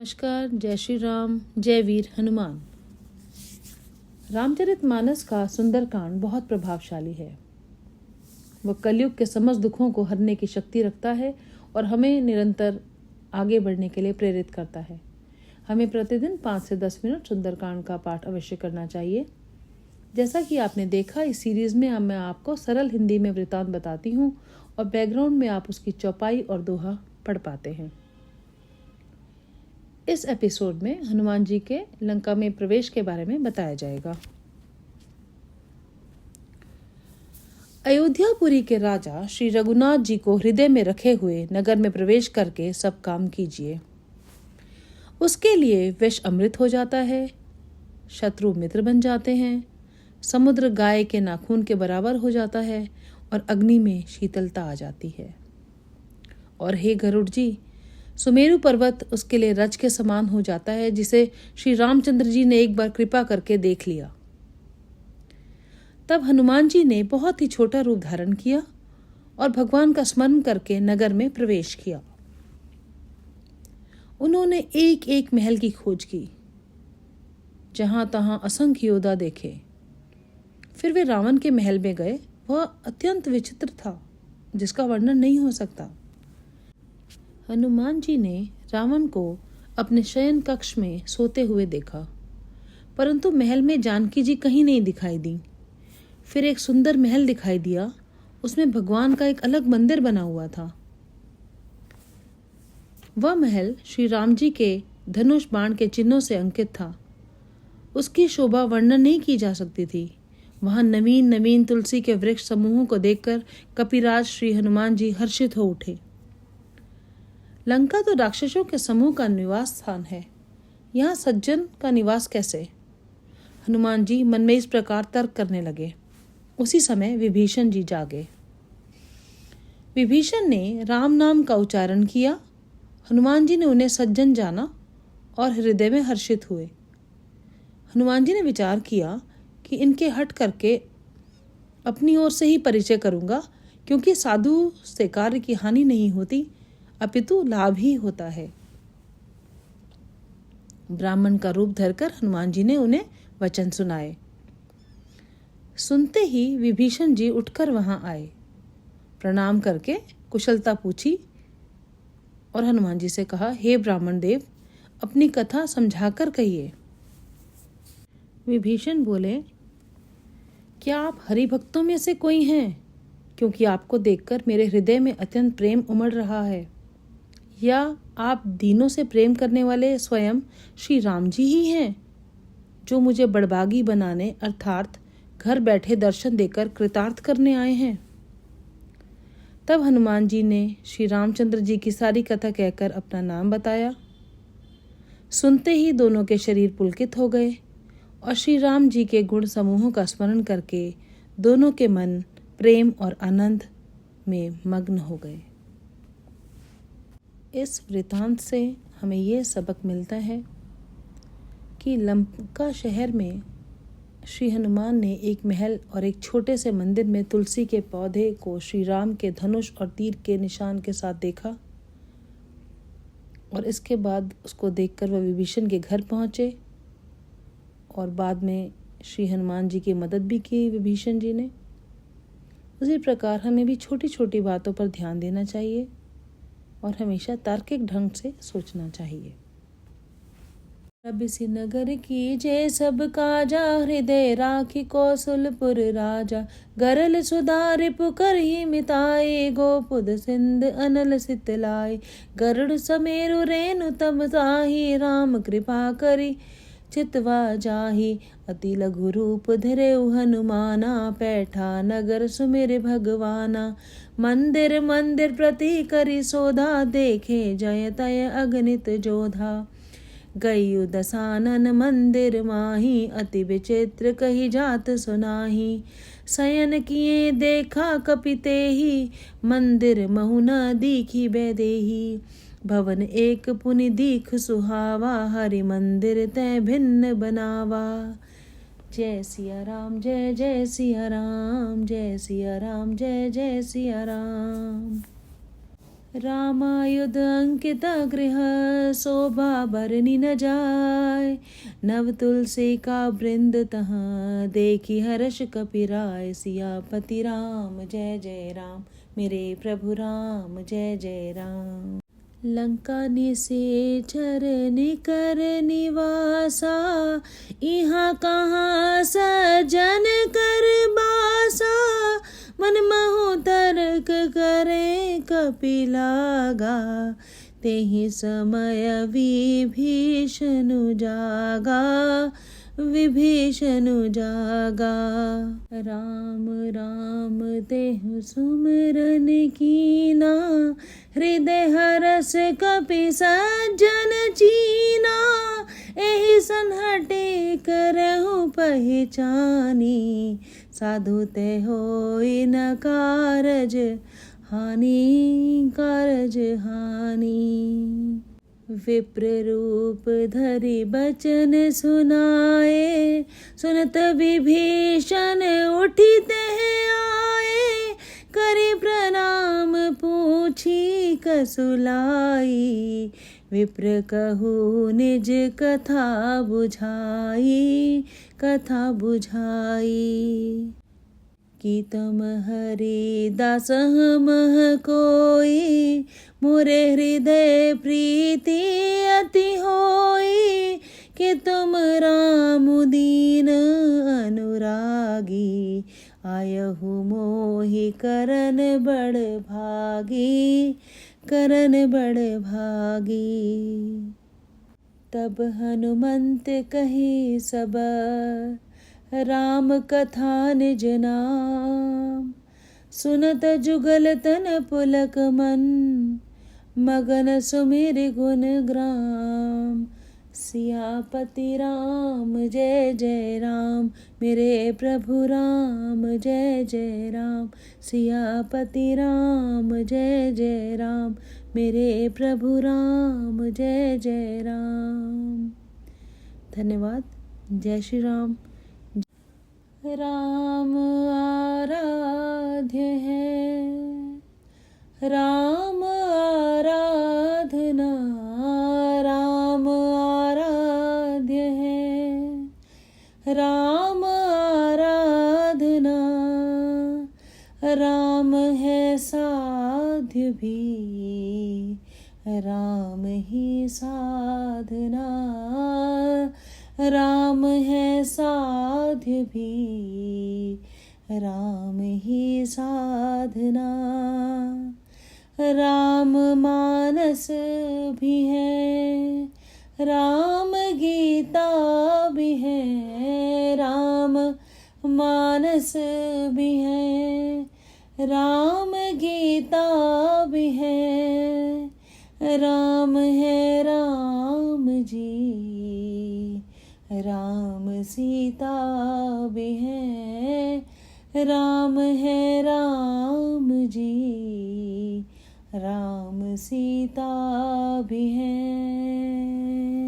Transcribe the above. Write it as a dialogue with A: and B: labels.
A: नमस्कार। जय श्री राम, जय वीर हनुमान। रामचरितमानस का सुंदरकांड बहुत प्रभावशाली है। वह कलयुग के समस्त दुखों को हरने की शक्ति रखता है और हमें निरंतर आगे बढ़ने के लिए प्रेरित करता है। हमें प्रतिदिन 5 से 10 मिनट सुंदरकांड का पाठ अवश्य करना चाहिए। जैसा कि आपने देखा, इस सीरीज में मैं आपको सरल हिंदी में वृतांत बताती हूँ और बैकग्राउंड में आप उसकी चौपाई और दोहा पढ़ पाते हैं। इस एपिसोड में हनुमान जी के लंका में प्रवेश के बारे में बताया जाएगा। अयोध्यापुरी के राजा श्री रघुनाथ जी को हृदय में रखे हुए नगर में प्रवेश करके सब काम कीजिए। उसके लिए विष अमृत हो जाता है, शत्रु मित्र बन जाते हैं, समुद्र गाय के नाखून के बराबर हो जाता है और अग्नि में शीतलता आ जाती है। और हे गरुड़ जी, सुमेरु पर्वत उसके लिए रज के समान हो जाता है, जिसे श्री रामचंद्र जी ने एक बार कृपा करके देख लिया। तब हनुमान जी ने बहुत ही छोटा रूप धारण किया और भगवान का स्मरण करके नगर में प्रवेश किया। उन्होंने एक एक महल की खोज की, जहां तहां असंख्य योद्धा देखे। फिर वे रावण के महल में गए। वह अत्यंत विचित्र था, जिसका वर्णन नहीं हो सकता। हनुमान जी ने रावण को अपने शयन कक्ष में सोते हुए देखा, परंतु महल में जानकी जी कहीं नहीं दिखाई दी। फिर एक सुंदर महल दिखाई दिया, उसमें भगवान का एक अलग मंदिर बना हुआ था। वह महल श्री राम जी के धनुष बाण के चिन्हों से अंकित था। उसकी शोभा वर्णन नहीं की जा सकती थी। वहां नवीन नवीन तुलसी के वृक्ष समूहों को देखकर कपिराज श्री हनुमान जी हर्षित हो उठे। लंका तो राक्षसों के समूह का निवास स्थान है, यहाँ सज्जन का निवास कैसे? हनुमान जी मन में इस प्रकार तर्क करने लगे। उसी समय विभीषण जी जागे। विभीषण ने राम नाम का उच्चारण किया। हनुमान जी ने उन्हें सज्जन जाना और हृदय में हर्षित हुए। हनुमान जी ने विचार किया कि इनके हट करके अपनी ओर से ही परिचय करूंगा, क्योंकि साधु से कार्य की हानि नहीं होती, अपितु लाभ ही होता है। ब्राह्मण का रूप धरकर हनुमान जी ने उन्हें वचन सुनाए। सुनते ही विभीषण जी उठकर वहां आए, प्रणाम करके कुशलता पूछी और हनुमान जी से कहा, हे ब्राह्मण देव, अपनी कथा समझाकर कहिए। विभीषण बोले, क्या आप हरि भक्तों में से कोई हैं? क्योंकि आपको देखकर मेरे हृदय में अत्यंत प्रेम उमड़ रहा है। या आप दीनों से प्रेम करने वाले स्वयं श्री राम जी ही हैं, जो मुझे बड़भागी बनाने अर्थात घर बैठे दर्शन देकर कृतार्थ करने आए हैं? तब हनुमान जी ने श्री रामचंद्र जी की सारी कथा कहकर अपना नाम बताया। सुनते ही दोनों के शरीर पुलकित हो गए और श्री राम जी के गुण समूहों का स्मरण करके दोनों के मन प्रेम और आनंद में मग्न हो गए। इस वृतांत से हमें ये सबक मिलता है कि लंका शहर में श्री हनुमान ने एक महल और एक छोटे से मंदिर में तुलसी के पौधे को श्री राम के धनुष और तीर के निशान के साथ देखा और इसके बाद उसको देखकर वह विभीषण के घर पहुंचे और बाद में श्री हनुमान जी की मदद भी की विभीषण जी ने। उसी प्रकार हमें भी छोटी छोटी बातों पर ध्यान देना चाहिए और हमेशा तार्किक ढंग से सोचना चाहिए। अब इसी नगर की जय सब काजा, हृदय राखी कौशलपुर राजा। गरल सुधार पुकर ही मिताए, गोपुद सिंध अनल सितलाए। गरुड़ समेरु रेणु तम ताही, राम कृपा करी चितवा जाही। अति लघु रूप धरेउ हनुमाना, पैठा नगर सुमिर भगवाना। मंदिर मंदिर प्रति करी सोधा, देखे जय तय अगणित जोधा। गयु दसानन मंदिर माही, अति विचित्र कही जात सुनाही। शयन किए देखा कपितेहि, मंदिर महु न दीखी बैदेही। भवन एक पुनि दीख सुहावा, हरि मंदिर तय भिन्न बनावा। जय सिया राम, जय जय सिया राम, जय सिया राम, जय जय सिया राम। रामायुध अंकित गृह शोभा बरनी न जाय। नव तुलसी का वृंद तहाँ देखी हर्ष कपिराय। सियापति राम जय जय राम मेरे प्रभु राम जय जय राम। लंका निशाचर निकर निवासा यहाँ कहाँ सज्जन कर बासा। मन महु तर्क करे कपि लागा तेहि समय विभीषण जागा। विभीषण जागा राम राम तेहु सुमिरन कीना। हृदय हरस कपि सज्जन चीना। एहि सन्हटे करहु पहचानी। साधु ते होई न कारज हानि कारज हानि। विप्र रूप धरि बचन सुनाए। सुनत विभीषण उठी तेह आए। करि प्रणाम पूछी कसुलाई। विप्र कहु निज कथा बुझाई कथा बुझाई। कि तुम हरि दास हमह कोई। मोरे हृदय प्रीति अति होई। कि तुम राम दीन अनुरागी। आयहु मोहि करन बड़ भागी करन बड़ भागी। तब हनुमंत कही सब राम कथा निज नाम। सुनत जुगल तन पुलक मन। मगन सुमिर गुण ग्राम। सियापति राम जय जय राम मेरे प्रभु राम जय जय राम। सियापति राम जय जय राम मेरे प्रभु राम जय जय राम। धन्यवाद। जय श्री राम। राम आराध्य है राम आराधना। राम आराध्य है राम आराधना। राम है साध्य भी राम ही साधना। राम है साध्य भी राम ही साधना। राम मानस भी है राम गीता भी है। राम मानस भी है राम गीता भी है। राम है राम जी राम सीता भी है। राम है राम जी राम सीता भी है।